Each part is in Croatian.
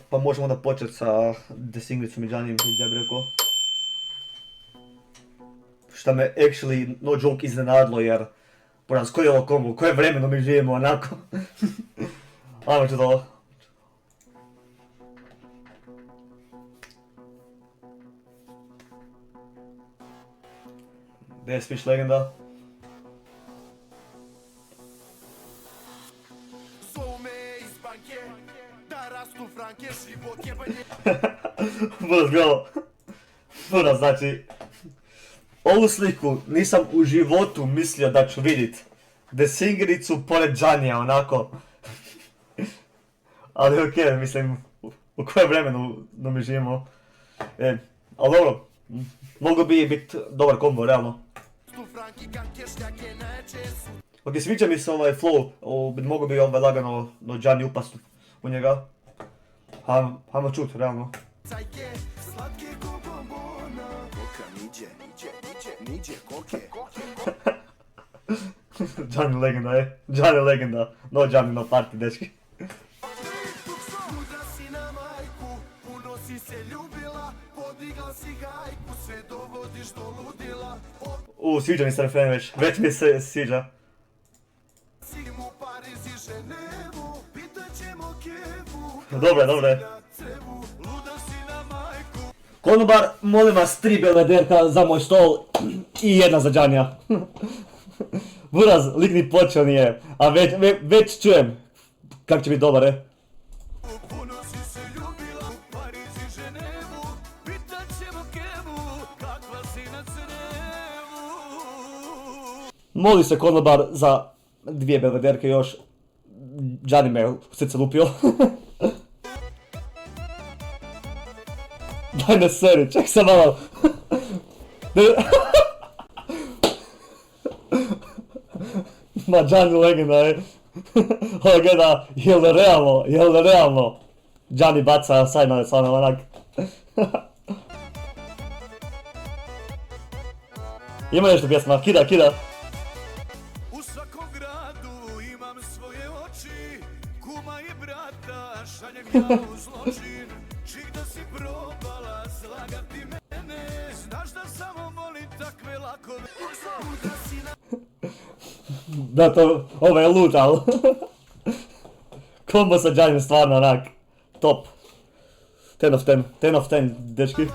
Pa možemo onda početi sa Desinglicom i Giannim, ja bih rekao. Šta me actually, no joke, iznenadilo jer... Poraz, koji je ovo kombo, koje vremeno mi živimo onako. Ajmo ću to. Gdje je Swish legenda? Buraz gledao. Buraz, znači... Ovu sliku nisam u životu mislio da ću vidit. Desingricu pored Giannija, onako. Ali okej, mislim, u kojem vremenu da mi živimo. Ali dobro, mogu bi biti dobar kombo, realno. Ok, sviđa mi se ovaj flow, mogu bi lagano no Gianni upast u njega. Hajmo čut, realno. Gianni legenda, Gianni legenda. No Gianni, no party, dečki. Sviđa mi se refren već mi se sviđa. Dobre. Konobar, molim vas, 3 belvederka za moj stol i jedna za Giannija. Buraz, lik ni počeo nije, a već čujem kak će biti dobar, Moli se konobar za 2 belvederke još. Gianni me u srce lupio. Daj ne seri, ček se malo. Ma Gianni legenda, Ovo gleda, jel realno? Gianni baca sajmane stvarno onak. Ima nešto pjesma, kida. U svakom gradu imam svoje oči, kuma i brata, šaljem ja u zločin. Čik da si probala slagati mene, znaš da samo volim takve lakove. Da, ovo je loot, ali... Kombo sa Giannim stvarno onak, top. 10 of 10, dečki.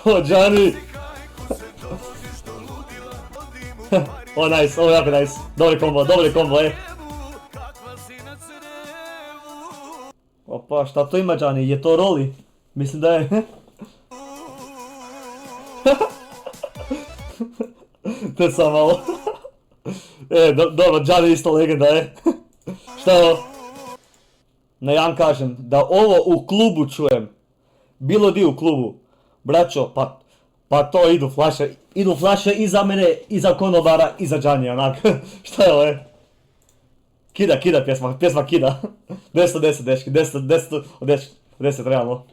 To, Gianni! Nice, ovo je jako nice. Dobri kombo, Opa, šta to ima Gianni? Je to roli? Mislim da je. To sam malo. Dobro, Gianni isto legenda, Šta je ovo? Ja kažem, da ovo u klubu čujem. Bilo di u klubu. Braćo, pa to idu flaše i za mene, i za konobara, i za Giannija, onak. Šta je ovo, Kida pjesma kida. 10 od 10, dečki, 10 od 10, realno.